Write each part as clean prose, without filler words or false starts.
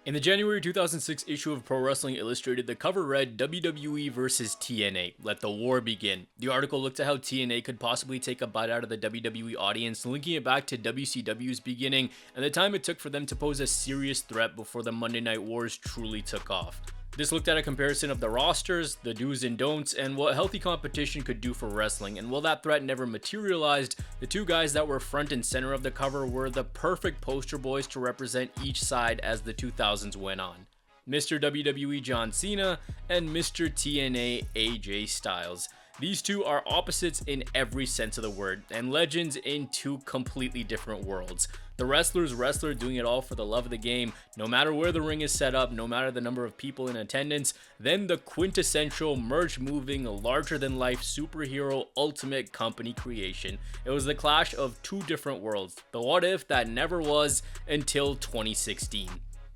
In the January 2006 issue of Pro Wrestling Illustrated, the cover read WWE vs TNA, let the war begin. The article looked at how TNA could possibly take a bite out of the WWE audience, linking it back to WCW's beginning and the time it took for them to pose a serious threat before the Monday Night Wars truly took off. This looked at a comparison of the rosters, the do's and don'ts, and what healthy competition could do for wrestling, and while that threat never materialized, the two guys that were front and center of the cover were the perfect poster boys to represent each side as the 2000s went on. Mr. WWE John Cena and Mr. TNA AJ Styles. These two are opposites in every sense of the word, and legends in two completely different worlds. The wrestler's wrestler doing it all for the love of the game, no matter where the ring is set up, no matter the number of people in attendance, then the quintessential merch-moving, larger-than-life superhero ultimate company creation. It was the clash of two different worlds, the what if that never was until 2016.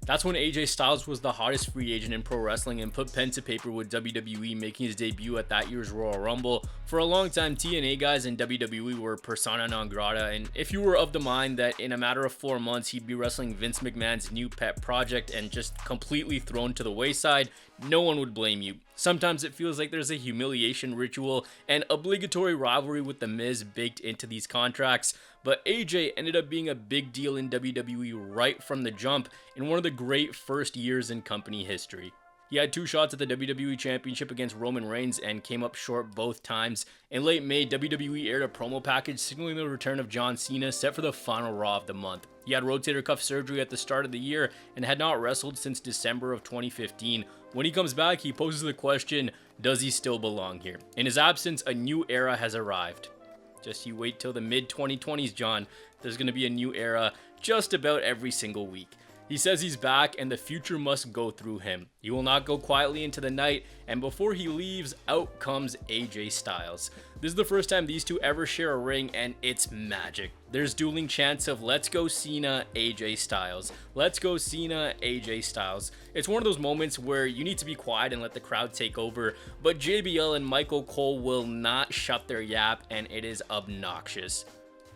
That's when AJ Styles was the hottest free agent in pro wrestling and put pen to paper with WWE, making his debut at that year's Royal Rumble. For a long time, TNA guys in WWE were persona non grata, and if you were of the mind that in a matter of 4 months he'd be wrestling Vince McMahon's new pet project and just completely thrown to the wayside, no one would blame you. Sometimes it feels like there's a humiliation ritual and obligatory rivalry with The Miz baked into these contracts, but AJ ended up being a big deal in WWE right from the jump in one of the great first years in company history. He had 2 shots at the WWE Championship against Roman Reigns and came up short both times. In late May, WWE aired a promo package signaling the return of John Cena set for the final Raw of the month. He had rotator cuff surgery at the start of the year and had not wrestled since December of 2015. When he comes back, he poses the question, does he still belong here? In his absence, a new era has arrived. Just you wait till the mid-2020s, John. There's going to be a new era just about every single week. He says he's back and the future must go through him. He will not go quietly into the night, and before he leaves, out comes AJ Styles. This is the first time these two ever share a ring, and it's magic. There's dueling chants of "Let's go Cena, AJ Styles. Let's go Cena, AJ Styles." It's one of those moments where you need to be quiet and let the crowd take over, but JBL and Michael Cole will not shut their yap, and it is obnoxious.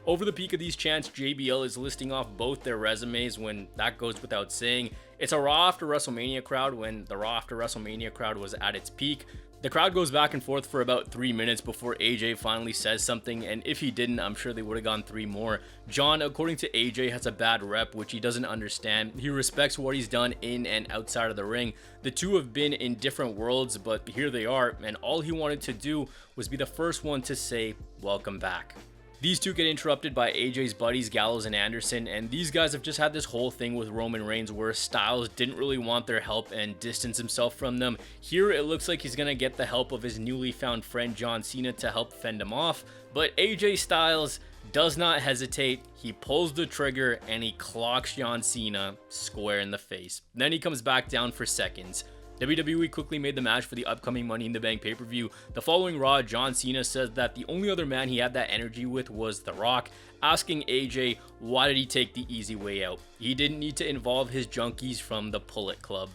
Over the peak of these chants, JBL is listing off both their resumes when that goes without saying. It's a Raw after WrestleMania crowd when the Raw after WrestleMania crowd was at its peak. The crowd goes back and forth for about 3 minutes before AJ finally says something, and if he didn't, I'm sure they would have gone 3 more. John, according to AJ, has a bad rep, which he doesn't understand. He respects what he's done in and outside of the ring. The two have been in different worlds, but here they are, and all he wanted to do was be the first one to say, "Welcome back." These two get interrupted by AJ's buddies Gallows and Anderson, and these guys have just had this whole thing with Roman Reigns where Styles didn't really want their help and distanced himself from them. Here it looks like he's gonna get the help of his newly found friend John Cena to help fend him off, but AJ Styles does not hesitate. He pulls the trigger and he clocks John Cena square in the face. Then he comes back down for seconds. WWE quickly made the match for the upcoming Money in the Bank pay-per-view. The following Raw, John Cena says that the only other man he had that energy with was The Rock, asking AJ why did he take the easy way out. He didn't need to involve his junkies from the Pull It Club.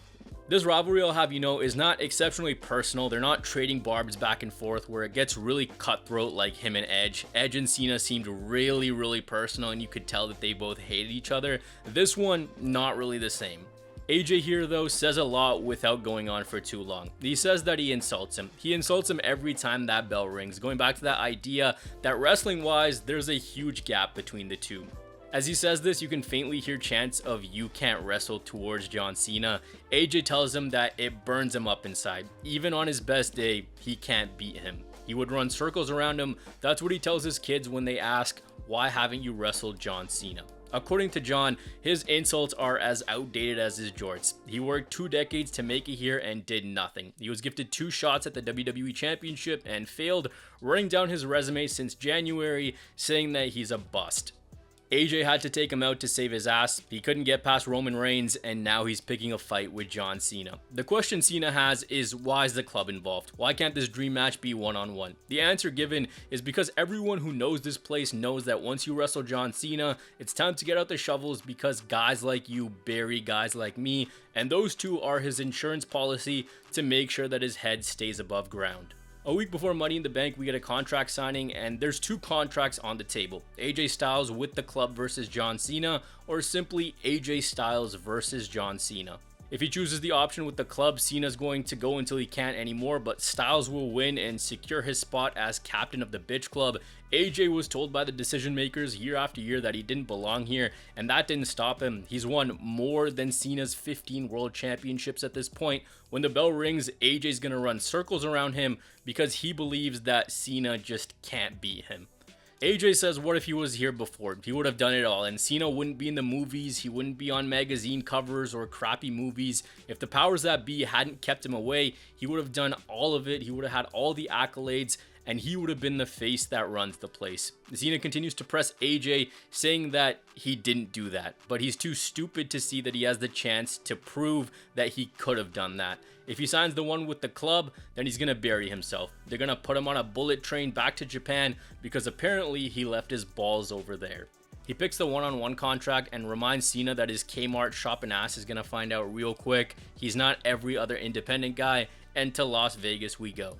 This rivalry, I'll have you know, is not exceptionally personal. They're not trading barbs back and forth where it gets really cutthroat like him and Edge. Edge and Cena seemed really personal and you could tell that they both hated each other. This one, not really the same. AJ here though says a lot without going on for too long. He says that he insults him. He insults him every time that bell rings, going back to that idea that wrestling wise there's a huge gap between the two. As he says this, you can faintly hear chants of "you can't wrestle" towards John Cena. AJ tells him that it burns him up inside. Even on his best day, he can't beat him. He would run circles around him. That's what he tells his kids when they ask, "Why haven't you wrestled John Cena?" According to John, his insults are as outdated as his jorts. He worked 2 decades to make it here and did nothing. He was gifted 2 shots at the WWE Championship and failed, running down his resume since January, saying that he's a bust. AJ had to take him out to save his ass. He couldn't get past Roman Reigns, and now he's picking a fight with John Cena. The question Cena has is, why is the club involved? Why can't this dream match be one-on-one? The answer given is because everyone who knows this place knows that once you wrestle John Cena, it's time to get out the shovels because guys like you bury guys like me, and those two are his insurance policy to make sure that his head stays above ground. A week before Money in the Bank, we get a contract signing, and there's 2 contracts on the table. AJ Styles with the club versus John Cena, or simply AJ Styles versus John Cena. If he chooses the option with the club, Cena's going to go until he can't anymore, but Styles will win and secure his spot as captain of the Bitch Club. AJ was told by the decision makers year after year that he didn't belong here, and that didn't stop him. He's won more than Cena's 15 world championships at this point. When the bell rings, AJ's gonna run circles around him because he believes that Cena just can't beat him. AJ says, what if he was here before? He would have done it all, and Cena wouldn't be in the movies, he wouldn't be on magazine covers or crappy movies. If the powers that be hadn't kept him away, he would have done all of it, he would have had all the accolades, and he would have been the face that runs the place. Cena continues to press AJ, saying that he didn't do that, but he's too stupid to see that he has the chance to prove that he could have done that. If he signs the one with the club, then he's gonna bury himself. They're gonna put him on a bullet train back to Japan because apparently he left his balls over there. He picks the one-on-one contract and reminds Cena that his Kmart shopping ass is gonna find out real quick. He's not every other independent guy, and to Las Vegas we go.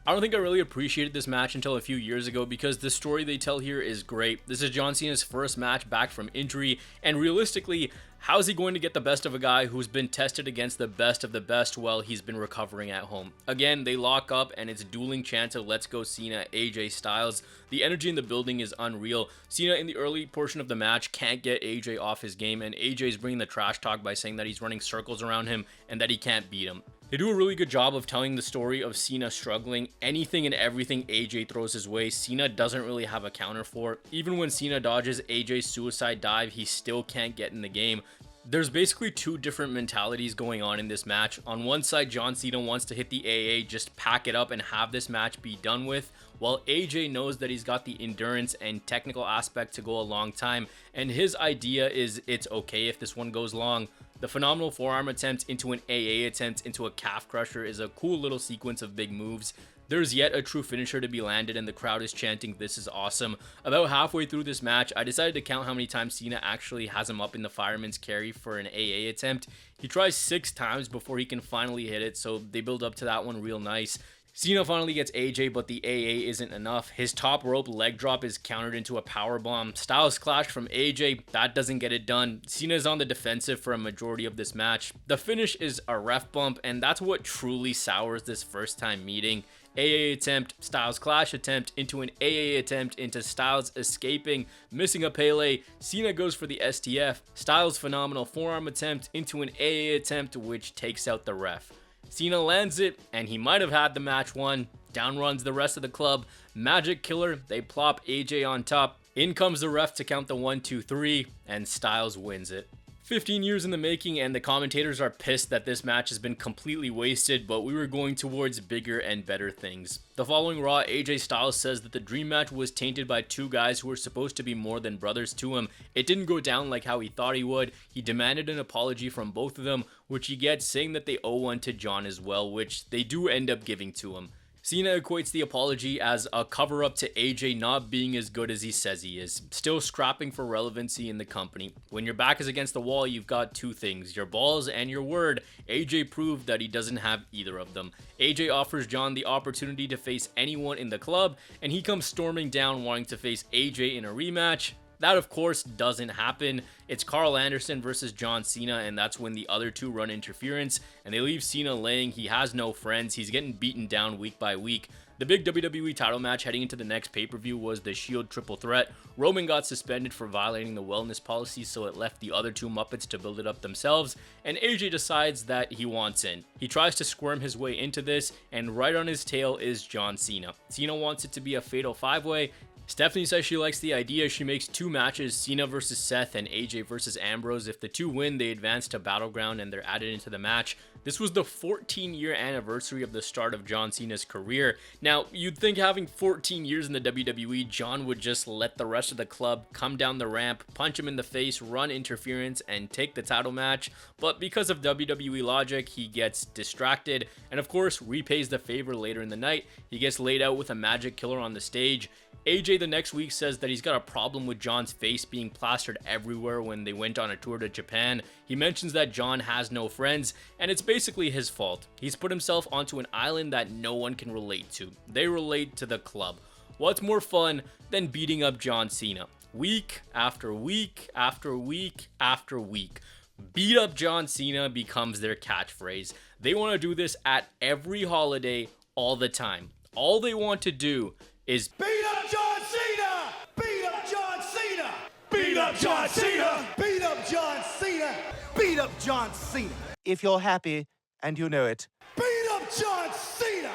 I don't think I really appreciated this match until a few years ago because the story they tell here is great. This is John Cena's first match back from injury, and realistically, how is he going to get the best of a guy who's been tested against the best of the best while he's been recovering at home? Again, they lock up and it's dueling chants of Let's Go Cena, AJ Styles. The energy in the building is unreal. Cena in the early portion of the match can't get AJ off his game, and AJ is bringing the trash talk by saying that he's running circles around him and that he can't beat him. They do a really good job of telling the story of Cena struggling. Anything and everything AJ throws his way, Cena doesn't really have a counter for. Even when Cena dodges AJ's suicide dive, he still can't get in the game. There's basically two different mentalities going on in this match. On one side, John Cena wants to hit the AA, just pack it up and have this match be done with, while AJ knows that he's got the endurance and technical aspect to go a long time, and his idea is it's okay if this one goes long. The phenomenal forearm attempt into an AA attempt into a calf crusher is a cool little sequence of big moves. There's yet a true finisher to be landed and the crowd is chanting, "This is awesome." About halfway through this match, I decided to count how many times Cena actually has him up in the fireman's carry for an AA attempt. He tries 6 times before he can finally hit it, so they build up to that one real nice. Cena finally gets AJ, but the AA isn't enough. His top rope leg drop is countered into a powerbomb. Styles clash from AJ, that doesn't get it done. Cena's on the defensive for a majority of this match. The finish is a ref bump, and that's what truly sours this first time meeting. AA attempt, Styles clash attempt into an AA attempt into Styles escaping, missing a Pele. Cena goes for the STF. Styles phenomenal forearm attempt into an AA attempt, which takes out the ref. Cena lands it, and he might have had the match won. Down runs the rest of the club. Magic Killer, they plop AJ on top. In comes the ref to count the 1, 2, 3, and Styles wins it. 15 years in the making, and the commentators are pissed that this match has been completely wasted, but we were going towards bigger and better things. The following Raw, AJ Styles says that the dream match was tainted by 2 guys who were supposed to be more than brothers to him. It didn't go down like how he thought he would. He demanded an apology from both of them, which he gets, saying that they owe one to John as well, which they do end up giving to him. Cena equates the apology as a cover-up to AJ not being as good as he says he is, still scrapping for relevancy in the company. When your back is against the wall, you've got 2 things, your balls and your word. AJ proved that he doesn't have either of them. AJ offers John the opportunity to face anyone in the club, and he comes storming down wanting to face AJ in a rematch. That, of course, doesn't happen. It's Carl Anderson versus John Cena, and that's when the other 2 run interference, and they leave Cena laying. He has no friends. He's getting beaten down week by week. The big WWE title match heading into the next pay-per-view was the Shield Triple Threat. Roman got suspended for violating the wellness policy, so it left the other 2 Muppets to build it up themselves, and AJ decides that he wants in. He tries to squirm his way into this, and right on his tail is John Cena. Cena wants it to be a fatal 5-way. Stephanie says she likes the idea. She makes 2 matches, Cena versus Seth and AJ versus Ambrose. If the 2 win, they advance to Battleground and they're added into the match. This was the 14-year anniversary of the start of John Cena's career. Now, you'd think having 14 years in the WWE, John would just let the rest of the club come down the ramp, punch him in the face, run interference, and take the title match. But because of WWE logic, he gets distracted and, of course, repays the favor later in the night. He gets laid out with a magic killer on the stage. AJ the next week says that he's got a problem with John's face being plastered everywhere when they went on a tour to Japan. He mentions that John has no friends, and it's basically his fault. He's put himself onto an island that no one can relate to. They relate to the club. What's more fun than beating up John Cena? Week after week after week after week. Beat up John Cena becomes their catchphrase. They want to do this at every holiday, all the time. All they want to do is beat up John Cena! Beat up John Cena! Beat up John Cena! Beat up John Cena! Beat up John Cena! If you're happy and you know it. Beat up John Cena!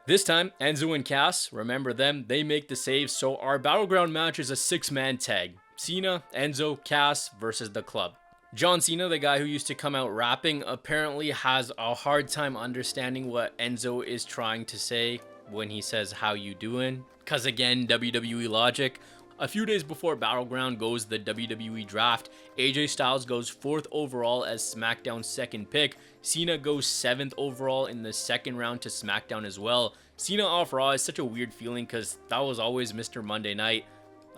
This time, Enzo and Cass, remember them, they make the save, so our Battleground match is a 6-man tag. Cena, Enzo, Cass versus the club. John Cena, the guy who used to come out rapping, apparently has a hard time understanding what Enzo is trying to say when he says, "How you doing?" Cause again, WWE logic. A few days before Battleground goes the WWE draft, AJ Styles goes 4th overall as SmackDown's 2nd pick. Cena goes 7th overall in the 2nd round to SmackDown as well. Cena off Raw is such a weird feeling because that was always Mr. Monday Night.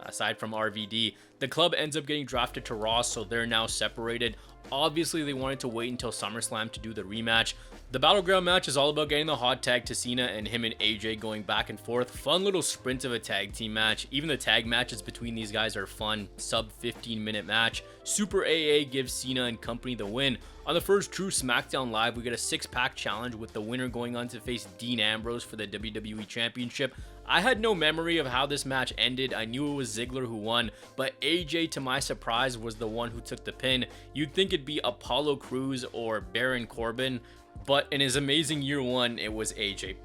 Aside from RVD, the club ends up getting drafted to Raw, so they're now separated. Obviously, they wanted to wait until SummerSlam to do the rematch. The Battleground match is all about getting the hot tag to Cena and him and AJ going back and forth. Fun little sprint of a tag team match. Even the tag matches between these guys are fun. Sub 15-minute match. Super AA gives Cena and company the win. On the first true SmackDown Live, we get a 6-pack challenge with the winner going on to face Dean Ambrose for the WWE Championship. I had no memory of how this match ended. I knew it was Ziggler who won, but AJ, to my surprise, was the one who took the pin. You'd think it'd be Apollo Crews or Baron Corbin, but in his amazing year 1, it was AJ.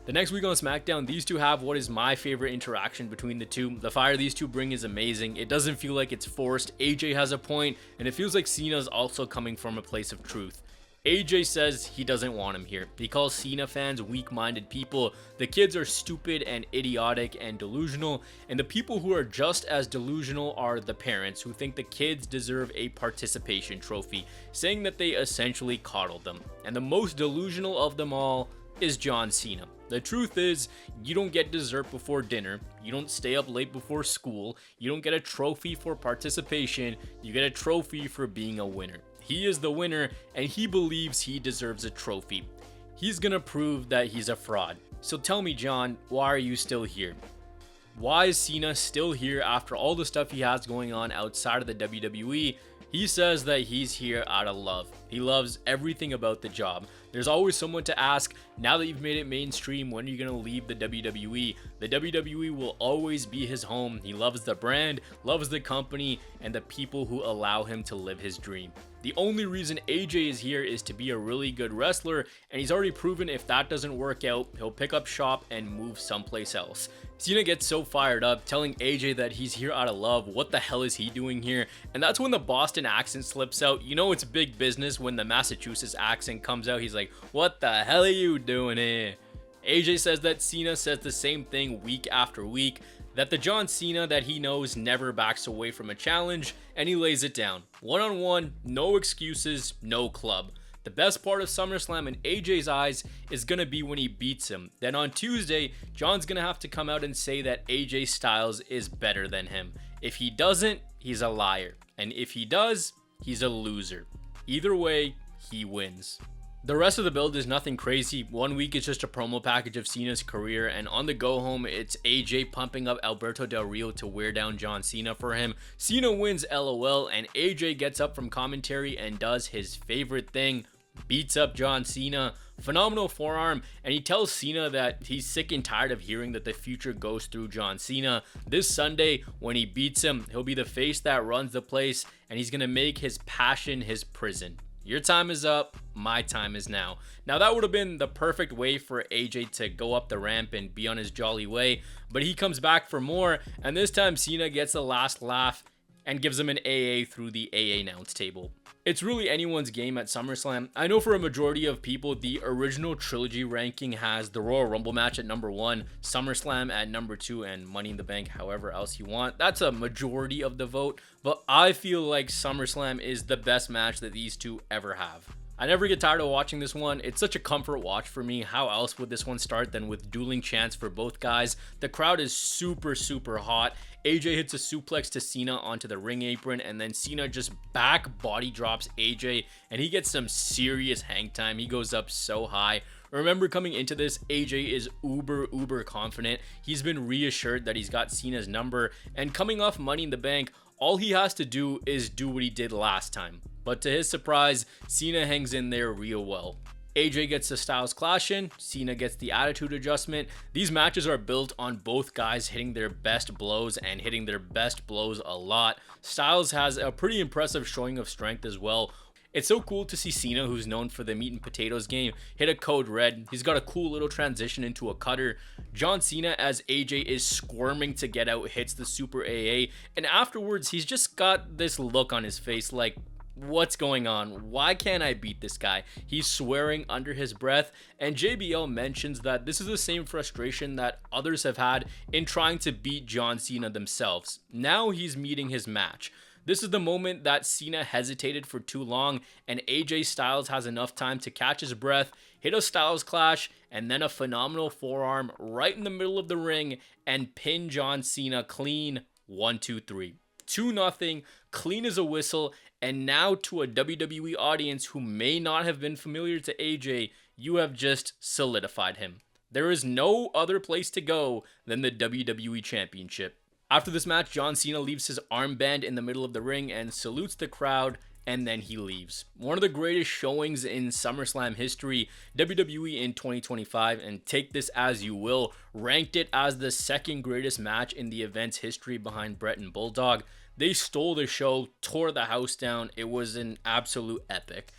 The next week on SmackDown, these two have what is my favorite interaction between the two. The fire these two bring is amazing. It doesn't feel like it's forced. AJ has a point, and it feels like Cena's also coming from a place of truth. AJ says he doesn't want him here. He calls Cena fans weak-minded people. The kids are stupid and idiotic and delusional, and the people who are just as delusional are the parents who think the kids deserve a participation trophy, saying that they essentially coddled them. And the most delusional of them all is John Cena. The truth is, you don't get dessert before dinner, you don't stay up late before school, you don't get a trophy for participation, you get a trophy for being a winner. He is the winner, and he believes he deserves a trophy. He's gonna prove that he's a fraud. So tell me, John, why are you still here? Why is Cena still here after all the stuff he has going on outside of the WWE? He says that he's here out of love. He loves everything about the job. There's always someone to ask, now that you've made it mainstream, when are you going to leave the WWE? The WWE will always be his home. He loves the brand, loves the company, and the people who allow him to live his dream. The only reason AJ is here is to be a really good wrestler, and he's already proven if that doesn't work out, he'll pick up shop and move someplace else. Cena gets so fired up, telling AJ that he's here out of love. What the hell is he doing here? And that's when the Boston accent slips out. You know it's big business when the Massachusetts accent comes out. He's like, what the hell are you doing here? AJ says that Cena says the same thing week after week, that the John Cena that he knows never backs away from a challenge, and he lays it down. One-on-one, no excuses, no club. The best part of SummerSlam in AJ's eyes is going to be when he beats him. Then on Tuesday, John's going to have to come out and say that AJ Styles is better than him. If he doesn't, he's a liar. And if he does, he's a loser. Either way, he wins. The rest of the build is nothing crazy. 1 week is just a promo package of Cena's career, and on the go home, it's AJ pumping up Alberto Del Rio to wear down John Cena for him. Cena wins LOL, and AJ gets up from commentary and does his favorite thing, beats up John Cena. Phenomenal forearm, and he tells Cena that he's sick and tired of hearing that the future goes through John Cena. This Sunday, when he beats him, he'll be the face that runs the place, and he's gonna make his passion his prison. Your time is up, my time is now. Now that would have been the perfect way for AJ to go up the ramp and be on his jolly way, but he comes back for more, and this time Cena gets the last laugh and gives him an AA through the AA announce table. It's really anyone's game at SummerSlam. I know for a majority of people, the original trilogy ranking has the Royal Rumble match at number 1, SummerSlam at number 2, and Money in the Bank however else you want. That's a majority of the vote, but I feel like SummerSlam is the best match that these two ever have. I never get tired of watching this one. It's such a comfort watch for me. How else would this one start than with dueling chants for both guys? The crowd is super hot. AJ hits a suplex to Cena onto the ring apron, and then Cena just back body drops AJ, and he gets some serious hang time. He goes up so high. Remember, coming into this, AJ is uber confident. He's been reassured that he's got Cena's number, and coming off Money in the Bank, all he has to do is do what he did last time. But to his surprise, Cena hangs in there real well. AJ gets the Styles Clash in, Cena gets the Attitude Adjustment. These matches are built on both guys hitting their best blows and hitting their best blows a lot. Styles has a pretty impressive showing of strength as well. It's so cool to see Cena, who's known for the meat and potatoes game, hit a code red. He's got a cool little transition into a cutter. John Cena, as AJ is squirming to get out, hits the Super AA, and afterwards he's just got this look on his face like, what's going on? Why can't I beat this guy? He's swearing under his breath, and JBL mentions that this is the same frustration that others have had in trying to beat John Cena themselves. Now he's meeting his match. This is the moment that Cena hesitated for too long, and AJ Styles has enough time to catch his breath, hit a Styles Clash, and then a phenomenal forearm right in the middle of the ring and pin John Cena clean. 1, 2, 3. 2-0, clean as a whistle, and now to a WWE audience who may not have been familiar to AJ, you have just solidified him. There is no other place to go than the WWE Championship. After this match, John Cena leaves his armband in the middle of the ring and salutes the crowd, and then he leaves. One of the greatest showings in SummerSlam history. WWE in 2025, and take this as you will, ranked it as the second greatest match in the event's history behind Bret and Bulldog. They stole the show, tore the house down. It was an absolute epic.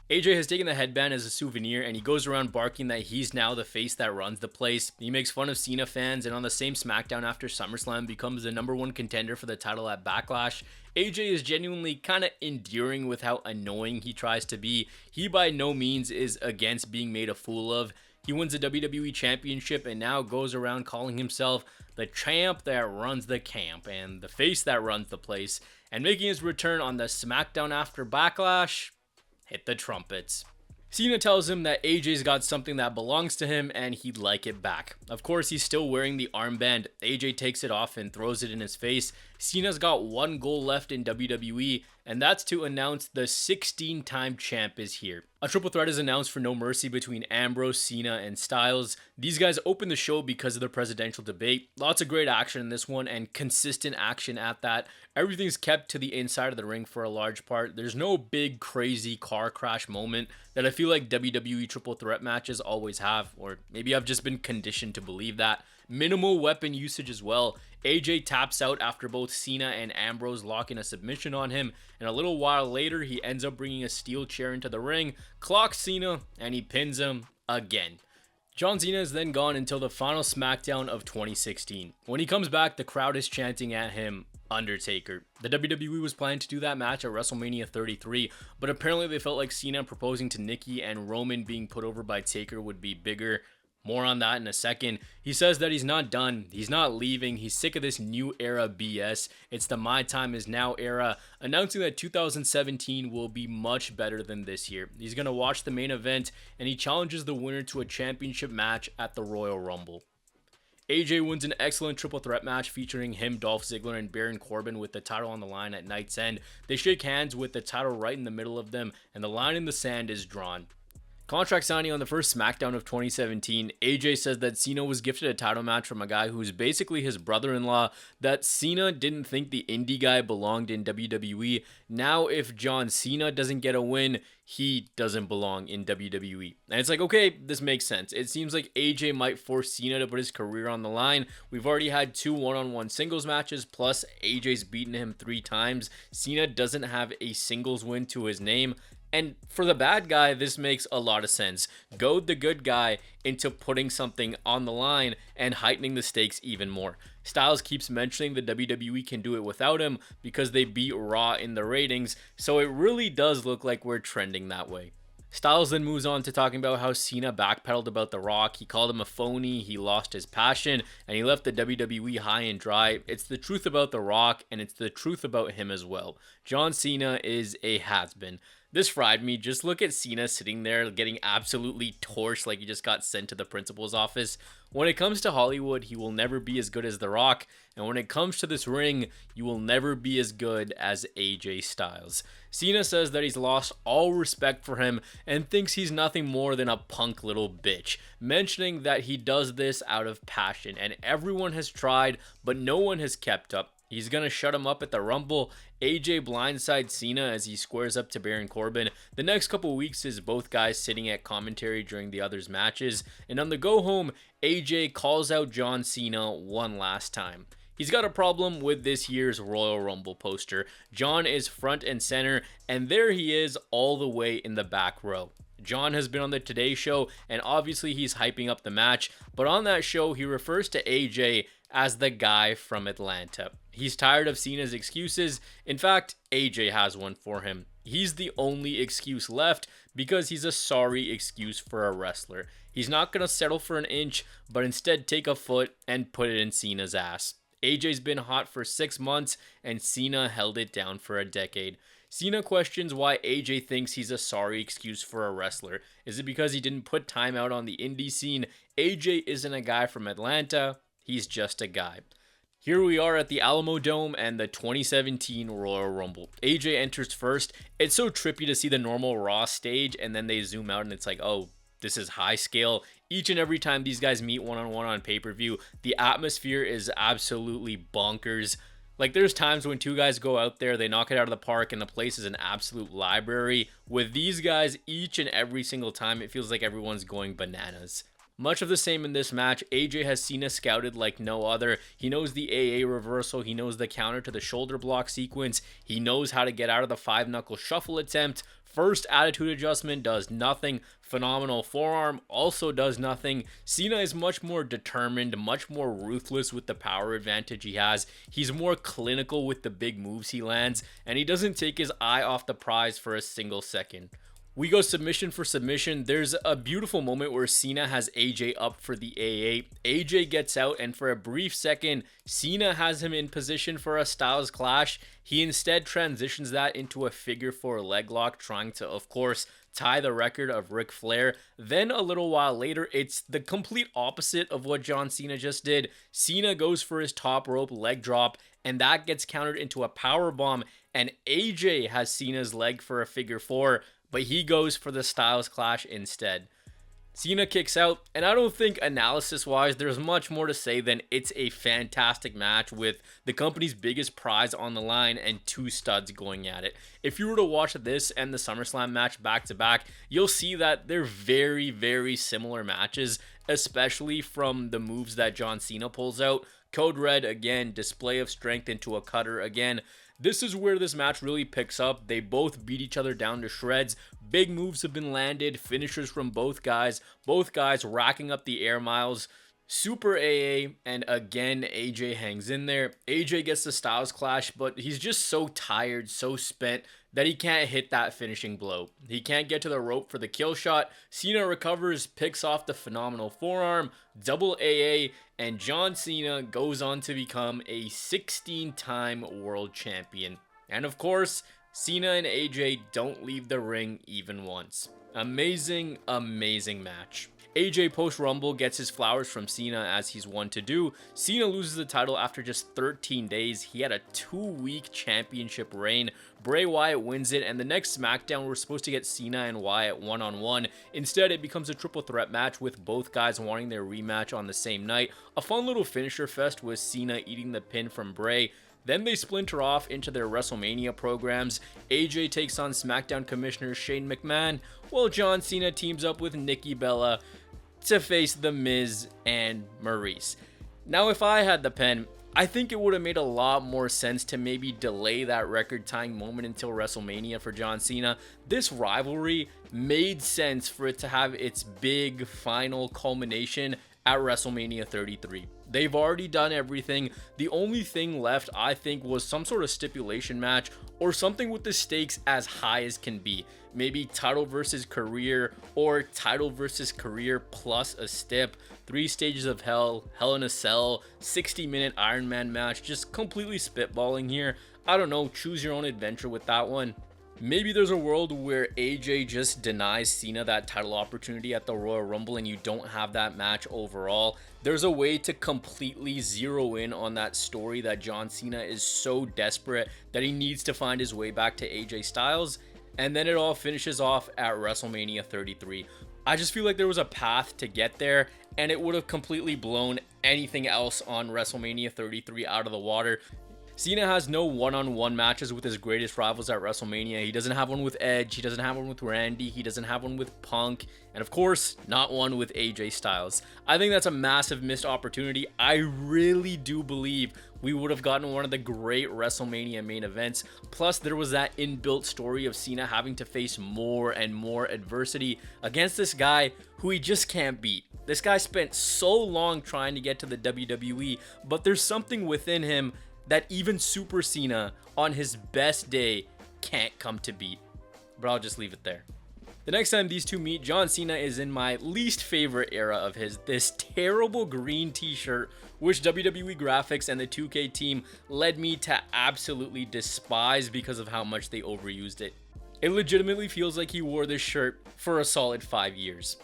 AJ has taken the headband as a souvenir, and he goes around barking that he's now the face that runs the place. He makes fun of Cena fans, and on the same SmackDown after SummerSlam becomes the #1 contender for the title at Backlash. AJ is genuinely kind of endearing with how annoying he tries to be. He by no means is against being made a fool of. He wins the WWE Championship and now goes around calling himself the champ that runs the camp and the face that runs the place, and making his return on the SmackDown after Backlash. Hit the trumpets. Cena tells him that AJ's got something that belongs to him and he'd like it back. Of course, he's still wearing the armband. AJ takes it off and throws it in his face. Cena's got one goal left in WWE, and that's to announce the 16-time champ is here. A triple threat is announced for No Mercy between Ambrose, Cena, and Styles. These guys open the show because of the presidential debate. Lots of great action in this one, and consistent action at that. Everything's kept to the inside of the ring for a large part. There's no big crazy car crash moment that I feel like WWE triple threat matches always have, or maybe I've just been conditioned to believe that. Minimal weapon usage as well. AJ taps out after both Cena and Ambrose lock in a submission on him, and a little while later he ends up bringing a steel chair into the ring, clocks Cena, and he pins him again. John Cena is then gone until the final SmackDown of 2016. When he comes back, the crowd is chanting at him, Undertaker. The WWE was planning to do that match at WrestleMania 33, but apparently they felt like Cena proposing to Nikki and Roman being put over by Taker would be bigger. More on that in a second. He says that he's not done, he's not leaving, he's sick of this new era BS. It's the My Time Is Now era, announcing that 2017 will be much better than this year. He's going to watch the main event, and he challenges the winner to a championship match at the Royal Rumble. AJ wins an excellent triple threat match featuring him, Dolph Ziggler, and Baron Corbin with the title on the line at Night's End. They shake hands with the title right in the middle of them, and the line in the sand is drawn. Contract signing on the first SmackDown of 2017, AJ says that Cena was gifted a title match from a guy who's basically his brother-in-law, that Cena didn't think the indie guy belonged in WWE. Now if John Cena doesn't get a win, he doesn't belong in WWE. And it's like, okay, this makes sense. It seems like AJ might force Cena to put his career on the line. We've already had 2 one-on-one singles matches, plus AJ's beaten him 3 times. Cena doesn't have a singles win to his name. And for the bad guy, this makes a lot of sense. Goad the good guy into putting something on the line and heightening the stakes even more. Styles keeps mentioning the WWE can do it without him because they beat Raw in the ratings, so it really does look like we're trending that way. Styles then moves on to talking about how Cena backpedaled about The Rock. He called him a phony, he lost his passion, and he left the WWE high and dry. It's the truth about The Rock, and it's the truth about him as well. John Cena is a has-been. This fried me. Just look at Cena sitting there getting absolutely torched like he just got sent to the principal's office. When it comes to Hollywood, he will never be as good as The Rock. And when it comes to this ring, you will never be as good as AJ Styles. Cena says that he's lost all respect for him and thinks he's nothing more than a punk little bitch, mentioning that he does this out of passion and everyone has tried, but no one has kept up. He's gonna shut him up at the Rumble. AJ blindsides Cena as he squares up to Baron Corbin. The next couple weeks is both guys sitting at commentary during the other's matches. And on the go home, AJ calls out John Cena one last time. He's got a problem with this year's Royal Rumble poster. John is front and center, and there he is all the way in the back row. John has been on the Today Show, and obviously he's hyping up the match, but on that show, he refers to AJ as the guy from Atlanta. He's tired of Cena's excuses. In fact, AJ has one for him. He's the only excuse left because he's a sorry excuse for a wrestler. He's not going to settle for an inch, but instead take a foot and put it in Cena's ass. AJ's been hot for 6 months, and Cena held it down for a decade. Cena questions why AJ thinks he's a sorry excuse for a wrestler. Is it because he didn't put time out on the indie scene? AJ isn't a guy from Atlanta. He's just a guy. Here we are at the Alamo Dome and the 2017 Royal Rumble. AJ enters first. It's so trippy to see the normal Raw stage and then they zoom out and it's like, oh, this is high scale. Each and every time these guys meet one-on-one on pay-per-view, the atmosphere is absolutely bonkers. Like, there's times when two guys go out there, they knock it out of the park, and the place is an absolute library. With these guys, each and every single time, it feels like everyone's going bananas. Much of the same in this match. AJ has Cena scouted like no other. He knows the AA reversal. He knows the counter to the shoulder block sequence. He knows how to get out of the 5-knuckle shuffle attempt. First attitude adjustment does nothing. Phenomenal forearm also does nothing. Cena is much more determined, much more ruthless with the power advantage he has. He's more clinical with the big moves he lands, and he doesn't take his eye off the prize for a single second. We go submission for submission. There's a beautiful moment where Cena has AJ up for the AA. AJ gets out, and for a brief second, Cena has him in position for a Styles Clash. He instead transitions that into a figure 4 leg lock, trying to, of course, tie the record of Ric Flair. Then a little while later, it's the complete opposite of what John Cena just did. Cena goes for his top rope leg drop, and that gets countered into a power bomb, and AJ has Cena's leg for a figure 4, but he goes for the Styles Clash instead. Cena kicks out, and I don't think analysis-wise there's much more to say than it's a fantastic match with the company's biggest prize on the line and two studs going at it. If you were to watch this and the SummerSlam match back-to-back, you'll see that they're very, very similar matches, especially from the moves that John Cena pulls out. Code Red, again, display of strength into a cutter again. This is where this match really picks up. They both beat each other down to shreds. Big moves have been landed, finishers from both guys racking up the air miles. Super AA, and again, AJ hangs in there. AJ gets the Styles Clash, but he's just so tired, so spent, that he can't hit that finishing blow. He can't get to the rope for the kill shot. Cena recovers, picks off the phenomenal forearm, double AA, and John Cena goes on to become a 16-time world champion. And of course, Cena and AJ don't leave the ring even once. Amazing, amazing match. AJ post-Rumble gets his flowers from Cena as he's wont to do. Cena loses the title after just 13 days. He had a 2-week championship reign. Bray Wyatt wins it, and the next SmackDown we're supposed to get Cena and Wyatt one-on-one. Instead, it becomes a triple threat match with both guys wanting their rematch on the same night. A fun little finisher fest with Cena eating the pin from Bray. Then they splinter off into their WrestleMania programs. AJ takes on SmackDown Commissioner Shane McMahon, while John Cena teams up with Nikki Bella to face The Miz and Maurice. Now, if I had the pen, I think it would have made a lot more sense to maybe delay that record-tying moment until WrestleMania for John Cena. This rivalry made sense for it to have its big final culmination at WrestleMania 33. They've already done everything. The only thing left, I think, was some sort of stipulation match or something with the stakes as high as can be. Maybe title versus career, or title versus career plus a stip, 3 stages of hell, Hell in a Cell, 60-minute Iron Man match. Just completely spitballing here. I don't know, choose your own adventure with that one. Maybe there's a world where AJ just denies Cena that title opportunity at the Royal Rumble and you don't have that match overall. There's a way to completely zero in on that story that John Cena is so desperate that he needs to find his way back to AJ Styles, and then it all finishes off at WrestleMania 33. I just feel like there was a path to get there, and it would have completely blown anything else on WrestleMania 33 out of the water. Cena has no one-on-one matches with his greatest rivals at WrestleMania. He doesn't have one with Edge, he doesn't have one with Randy, he doesn't have one with Punk, and of course, not one with AJ Styles. I think that's a massive missed opportunity. I really do believe we would have gotten one of the great WrestleMania main events. Plus, there was that inbuilt story of Cena having to face more and more adversity against this guy who he just can't beat. This guy spent so long trying to get to the WWE, but there's something within him that even Super Cena on his best day can't come to beat. But I'll just leave it there. The next time these two meet, John Cena is in my least favorite era of his. This terrible green t-shirt, which WWE Graphics and the 2K team led me to absolutely despise because of how much they overused it. It legitimately feels like he wore this shirt for a solid 5 years.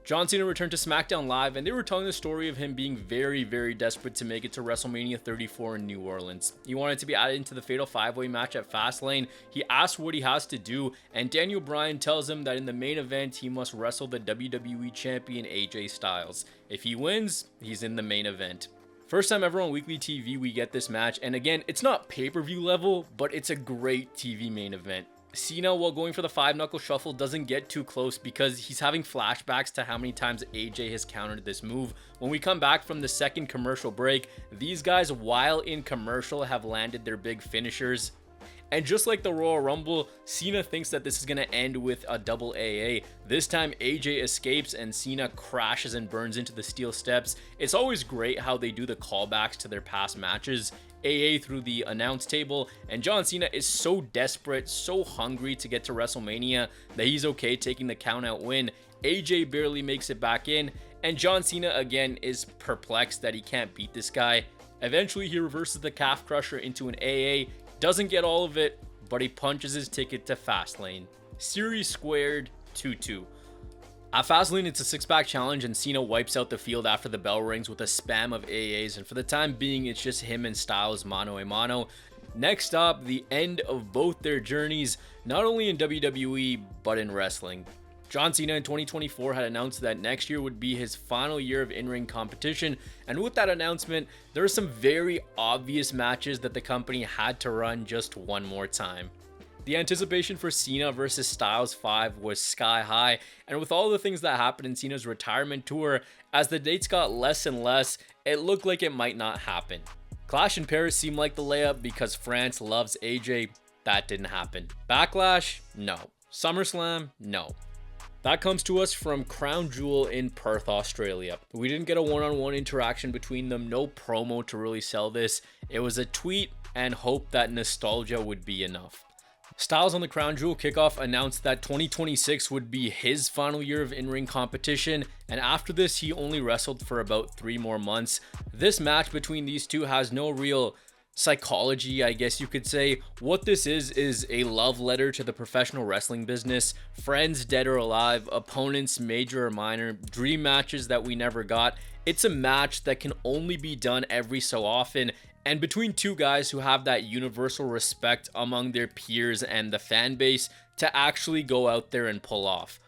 John Cena returned to SmackDown Live, and they were telling the story of him being very, very desperate to make it to WrestleMania 34 in New Orleans. He wanted to be added into the Fatal 5-Way match at Fastlane. He asked what he has to do, and Daniel Bryan tells him that in the main event, he must wrestle the WWE Champion AJ Styles. If he wins, he's in the main event. First time ever on weekly TV we get this match, and again, it's not pay-per-view level, but it's a great TV main event. Cena, while going for the 5-knuckle shuffle, doesn't get too close because he's having flashbacks to how many times AJ has countered this move. When we come back from the second commercial break, these guys, while in commercial, have landed their big finishers. And just like the Royal Rumble, Cena thinks that this is going to end with a double AA. This time AJ escapes and Cena crashes and burns into the steel steps. It's always great how they do the callbacks to their past matches. AA through the announce table, and John Cena is so desperate, so hungry to get to WrestleMania that he's okay taking the count-out win. AJ barely makes it back in, and John Cena again is perplexed that he can't beat this guy. Eventually he reverses the calf crusher into an AA, doesn't get all of it, but he punches his ticket to Fastlane. Series squared 2-2. At Fastlane, it's a 6-pack challenge, and Cena wipes out the field after the bell rings with a spam of AAs, and for the time being, it's just him and Styles mano a mano. Next up, the end of both their journeys, not only in WWE, but in wrestling. John Cena in 2024 had announced that next year would be his final year of in-ring competition, and with that announcement, there are some very obvious matches that the company had to run just one more time. The anticipation for Cena versus Styles 5 was sky high, and with all the things that happened in Cena's retirement tour, as the dates got less and less, it looked like it might not happen. Clash in Paris seemed like the layup because France loves AJ. That didn't happen. Backlash? No. SummerSlam? No. That comes to us from Crown Jewel in Perth, Australia. We didn't get a one-on-one interaction between them, no promo to really sell this. It was a tweet and hope that nostalgia would be enough. Styles on the Crown Jewel kickoff announced that 2026 would be his final year of in-ring competition, and after this he only wrestled for about 3 more months. This match between these two has no real psychology, I guess you could say. What this is a love letter to the professional wrestling business. Friends dead or alive, opponents major or minor, dream matches that we never got. It's a match that can only be done every so often, and between two guys who have that universal respect among their peers and the fan base to actually go out there and pull off.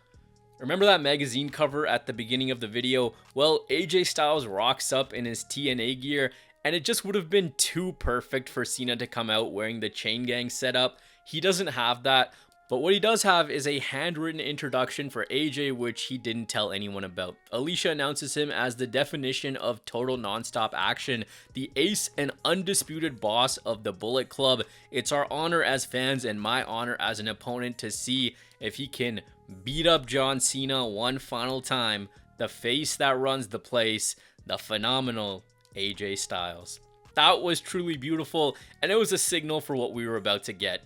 Remember that magazine cover at the beginning of the video? Well, AJ Styles rocks up in his TNA gear, and it just would have been too perfect for Cena to come out wearing the Chain Gang setup. He doesn't have that, but what he does have is a handwritten introduction for AJ, which he didn't tell anyone about. Alicia announces him as the definition of total non-stop action, the ace and undisputed boss of the Bullet Club. It's our honor as fans and my honor as an opponent to see if he can beat up John Cena one final time, the face that runs the place, the phenomenal AJ Styles. That was truly beautiful, and it was a signal for what we were about to get.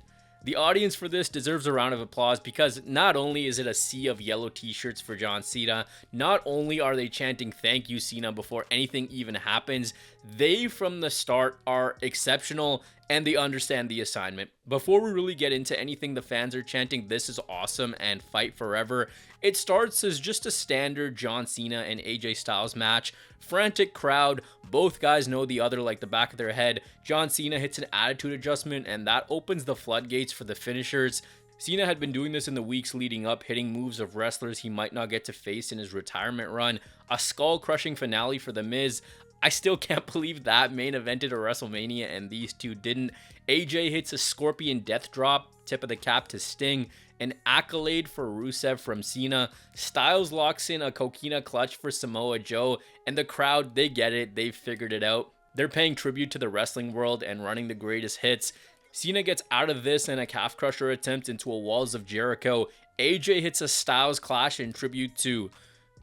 The audience for this deserves a round of applause because not only is it a sea of yellow t-shirts for John Cena, not only are they chanting "Thank you, Cena" before anything even happens, they from the start are exceptional and they understand the assignment. Before we really get into anything, the fans are chanting "This is awesome" and "Fight forever." It starts as just a standard John Cena and AJ Styles match. Frantic crowd, both guys know the other like the back of their head. John Cena hits an attitude adjustment and that opens the floodgates for the finishers. Cena had been doing this in the weeks leading up, hitting moves of wrestlers he might not get to face in his retirement run. A skull-crushing finale for The Miz. I still can't believe that main evented a WrestleMania and these two didn't. AJ hits a Scorpion Death Drop, tip of the cap to Sting, an accolade for Rusev from Cena, Styles locks in a Coquina Clutch for Samoa Joe, and the crowd, they get it, they've figured it out. They're paying tribute to the wrestling world and running the greatest hits. Cena gets out of this and a calf crusher attempt into a Walls of Jericho. AJ hits a Styles Clash in tribute to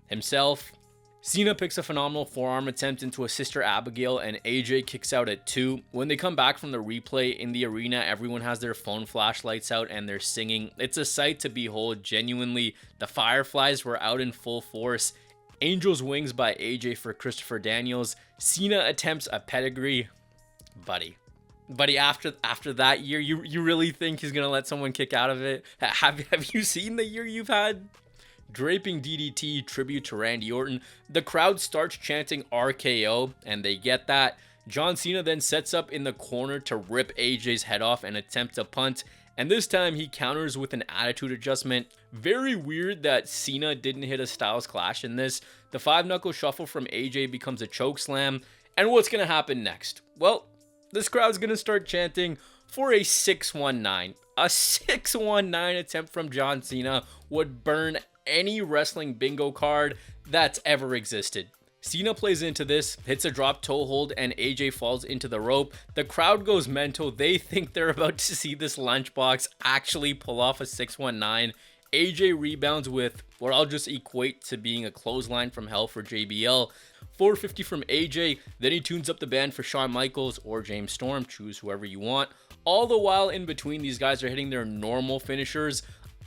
himself. Cena picks a phenomenal forearm attempt into a Sister Abigail, and AJ kicks out at 2. When they come back from the replay in the arena, everyone has their phone flashlights out and they're singing. It's a sight to behold, genuinely. The Fireflies were out in full force. Angel's Wings by AJ for Christopher Daniels. Cena attempts a pedigree. Buddy, after that year, you really think he's gonna let someone kick out of it? Have you seen the year you've had? Draping DDT, tribute to Randy Orton. The crowd starts chanting RKO, and they get that. John Cena then sets up in the corner to rip AJ's head off and attempt a punt, and this time he counters with an attitude adjustment. Very weird that Cena didn't hit a Styles Clash in this. The 5-knuckle shuffle from AJ becomes a choke slam, and what's gonna happen next? Well, this crowd's gonna start chanting for a 619. A 619 attempt from John Cena would burn any wrestling bingo card that's ever existed. Cena plays into this, hits a drop toe hold, and AJ falls into the rope. The crowd goes mental. They think they're about to see this lunchbox actually pull off a 619. AJ rebounds with what I'll just equate to being a clothesline from hell for JBL. 450 from AJ, then he tunes up the band for Shawn Michaels or James Storm, choose whoever you want. All the while in between, these guys are hitting their normal finishers.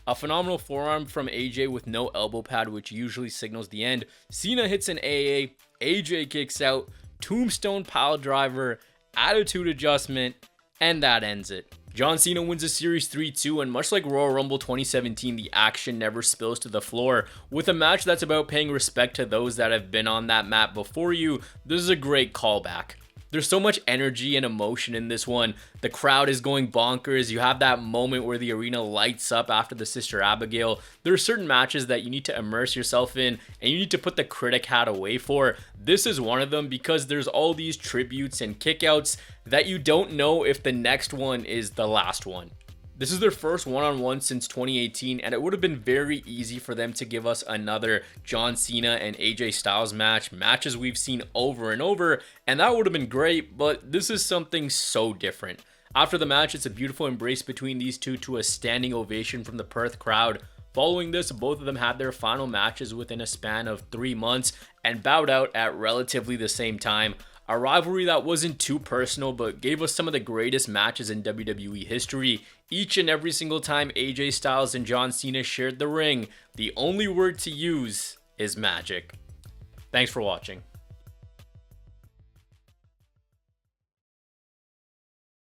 A phenomenal forearm from AJ with no elbow pad, which usually signals the end. Cena hits an AA, AJ kicks out, tombstone pile driver, attitude adjustment, and that ends it. John Cena wins the series 3-2, and much like Royal Rumble 2017, the action never spills to the floor. With a match that's about paying respect to those that have been on that mat before you, this is a great callback. There's so much energy and emotion in this one. The crowd is going bonkers. You have that moment where the arena lights up after the Sister Abigail. There are certain matches that you need to immerse yourself in and you need to put the critic hat away for. This is one of them because there's all these tributes and kickouts that you don't know if the next one is the last one. This is their first one-on-one since 2018, and it would have been very easy for them to give us another John Cena and AJ Styles matches we've seen over and over, and that would have been great, but this is something so different. After the match, it's a beautiful embrace between these two to a standing ovation from the Perth crowd. Following this, both of them had their final matches within a span of 3 months and bowed out at relatively the same time. A rivalry that wasn't too personal but gave us some of the greatest matches in WWE history. Each and every single time AJ Styles and John Cena shared the ring, the only word to use is magic. Thanks for watching.